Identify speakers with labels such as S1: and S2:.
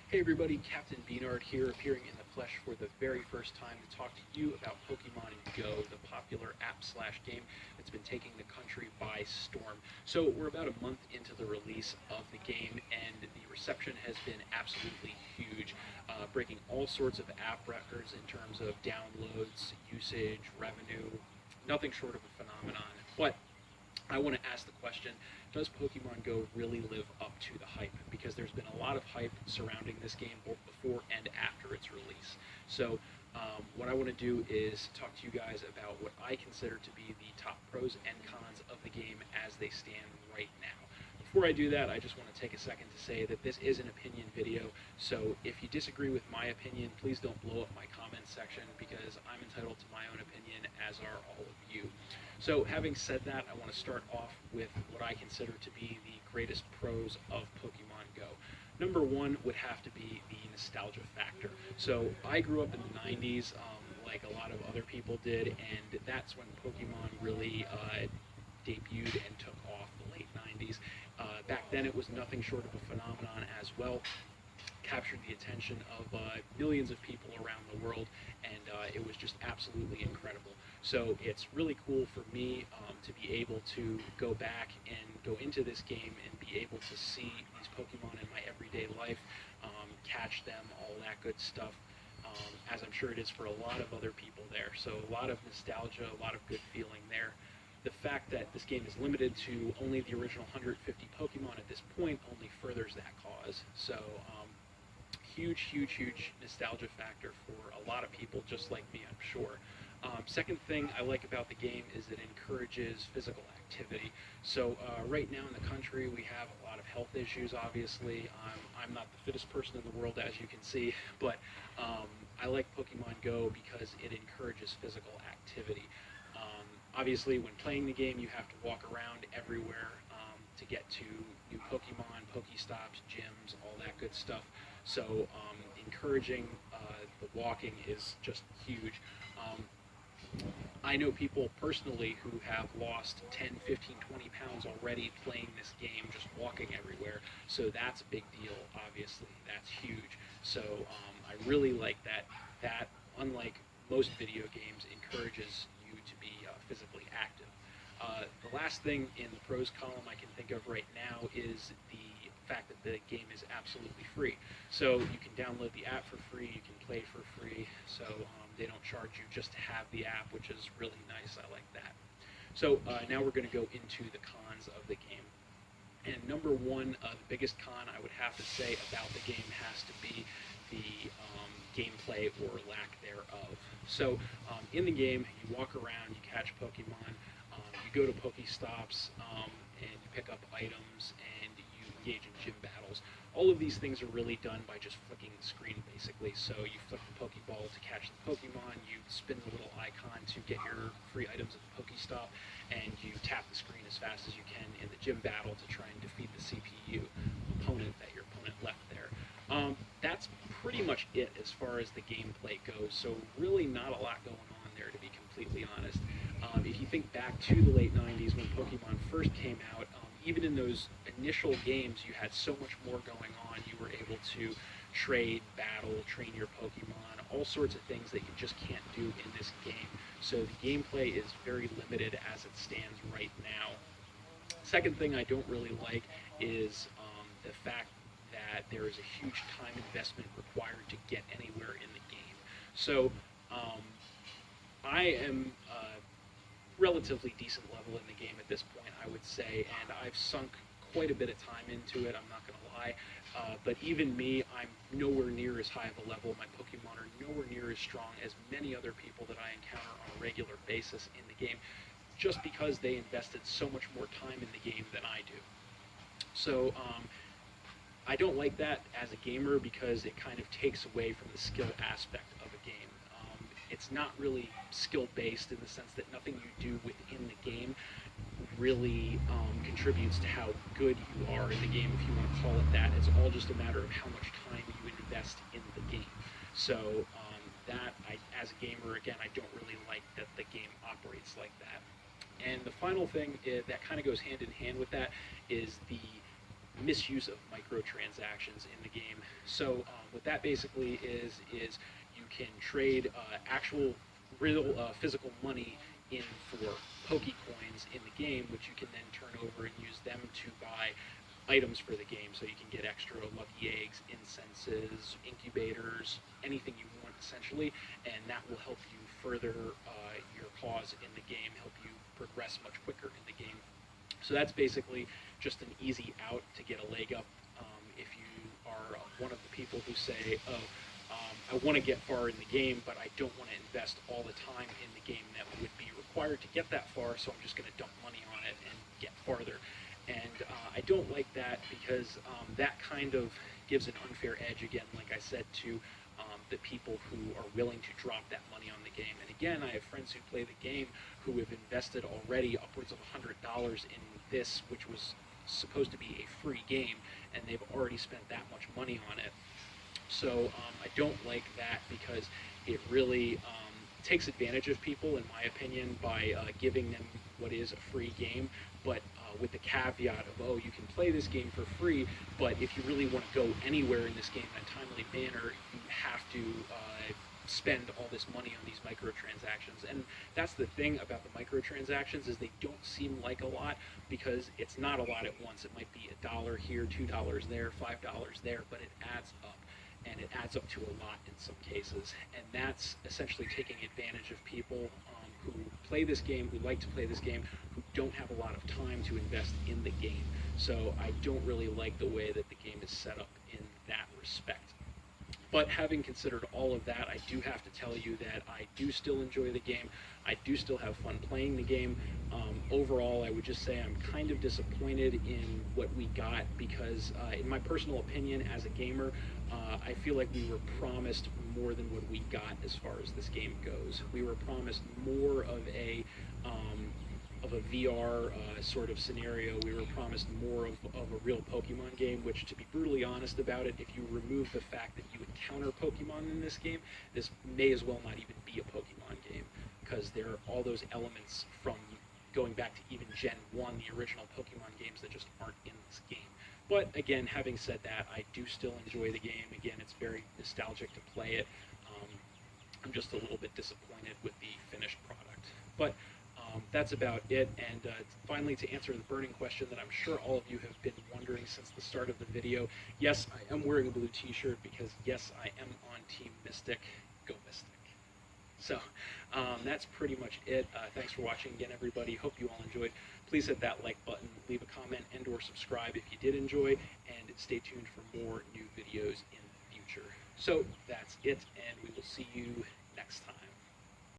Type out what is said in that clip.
S1: Hey everybody, Captain B-Nard here, appearing in the flesh for the very first time to talk to you about Pokémon GO, the popular app/game that's been taking the country by storm. So we're about a month into the release of the game, and the reception has been absolutely huge, breaking all sorts of app records in terms of downloads, usage, revenue, nothing short of a phenomenon. But I want to ask the question, does Pokemon Go really live up to the hype? Because there's been a lot of hype surrounding this game both before and after its release. So what I want to do is talk to you guys about what I consider to be the top pros and cons of the game as they stand right now. Before I do that, I just want to take a second to say that this is an opinion video, so if you disagree with my opinion, please don't blow up my comments section, because I'm entitled to my own opinion, as are all of you. So having said that, I want to start off with what I consider to be the greatest pros of Pokemon Go. Number one would have to be the nostalgia factor. So I grew up in the 90s, like a lot of other people did, and that's when Pokemon really debuted and took off, the late 90s. Back then it was nothing short of a phenomenon as well. Captured the attention of millions of people around the world, and it was just absolutely incredible. So it's really cool for me to be able to go back and go into this game and be able to see these Pokemon in my everyday life, catch them, all that good stuff, as I'm sure it is for a lot of other people there. So a lot of nostalgia, a lot of good feeling there. The fact that this game is limited to only the original 150 Pokemon at this point only furthers that cause. So huge nostalgia factor for a lot of people just like me, I'm sure. Second thing I like about the game is it encourages physical activity. So right now in the country we have a lot of health issues, obviously. I'm not the fittest person in the world, as you can see, but I like Pokemon Go because it encourages physical activity. Obviously when playing the game you have to walk around everywhere to get to new Pokemon, Pokestops, gyms, all that good stuff. So encouraging the walking is just huge. I know people personally who have lost 10, 15, 20 pounds already playing this game, just walking everywhere. So that's a big deal, obviously. That's huge. So I really like that. That, unlike most video games, encourages you to be physically active. The last thing in the pros column I can think of right now is the fact that the game is absolutely free. So you can download the app for free, you can play for free, so they don't charge you just to have the app, which is really nice. I like that. So now we're going to go into the cons of the game. And number one, the biggest con I would have to say about the game has to be the gameplay or lack thereof. So in the game, you walk around, you catch Pokemon, you go to Pokestops, and you pick up items, and you engage in gym battles. All of these things are really done by just flicking the screen, basically. So you flick the Pokeball to catch the Pokemon, you spin the little icon to get your free items at the Pokestop, and you tap the screen as fast as you can in the gym battle to try and defeat the CPU opponent that your opponent left there. That's pretty much it as far as the gameplay goes, so really not a lot going on there, to be completely honest. If you think back to the late 90s when Pokemon first came out, even in those initial games you had so much more going on. You were able to trade, battle, train your Pokemon, all sorts of things that you just can't do in this game. So the gameplay is very limited as it stands right now. Second thing I don't really like is the fact that there is a huge time investment required to get anywhere in the game. So I am relatively decent level in the game at this point, I would say, and I've sunk quite a bit of time into it, I'm not going to lie, but even me, I'm nowhere near as high of a level. My Pokemon are nowhere near as strong as many other people that I encounter on a regular basis in the game, just because they invested so much more time in the game than I do. So I don't like that as a gamer because it kind of takes away from the skill aspect of a game. It's not really skill-based in the sense that nothing you do within the game really contributes to how good you are in the game, if you want to call it that. It's all just a matter of how much time you invest in the game. So as a gamer, again, I don't really like that the game operates like that. And the final thing that kind of goes hand in hand with that is the misuse of microtransactions in the game. So what that basically is you can trade actual real physical money in for Pokecoins in the game, which you can then turn over and use them to buy items for the game. So you can get extra lucky eggs, incenses, incubators, anything you want essentially, and that will help you further your cause in the game, help you progress much quicker in the game. So that's basically just an easy out to get a leg up if you are one of the people who say, oh, I want to get far in the game, but I don't want to invest all the time in the game that would be required to get that far, so I'm just going to dump money on it and get farther. And I don't like that because that kind of gives an unfair edge, again, like I said, to the people who are willing to drop that money on the game. And again, I have friends who play the game who have invested already upwards of $100 in this, which was supposed to be a free game, and they've already spent that much money on it. So I don't like that because it really takes advantage of people, in my opinion, by giving them what is a free game, but with the caveat of, oh, you can play this game for free, but if you really want to go anywhere in this game in a timely manner, you have to spend all this money on these microtransactions. And that's the thing about the microtransactions, is they don't seem like a lot because it's not a lot at once. It might be $1 here, $2 there, $5 there, but it adds up. And it adds up to a lot in some cases. And that's essentially taking advantage of people who play this game, who like to play this game, who don't have a lot of time to invest in the game. So I don't really like the way that the game is set up in that respect. But having considered all of that, I do have to tell you that I do still enjoy the game. I do still have fun playing the game. Overall, I would just say I'm kind of disappointed in what we got because, in my personal opinion, as a gamer, I feel like we were promised more than what we got as far as this game goes. We were promised more of a VR sort of scenario. We were promised more of a real Pokemon game, which, to be brutally honest about it, if you remove the fact that you encounter Pokemon in this game, this may as well not even be a Pokemon game, because there are all those elements from going back to even Gen 1, the original Pokemon games, that just aren't in this game. But again, having said that, I do still enjoy the game. Again, it's very nostalgic to play it. I'm just a little bit disappointed with the finished product. But that's about it. And finally, to answer the burning question that I'm sure all of you have been wondering since the start of the video, yes, I am wearing a blue t-shirt because, yes, I am on Team Mystic. Go Mystic. So that's pretty much it. Thanks for watching again, everybody. Hope you all enjoyed. Please hit that like button, leave a comment, and or subscribe if you did enjoy, and stay tuned for more new videos in the future. So that's it, and we will see you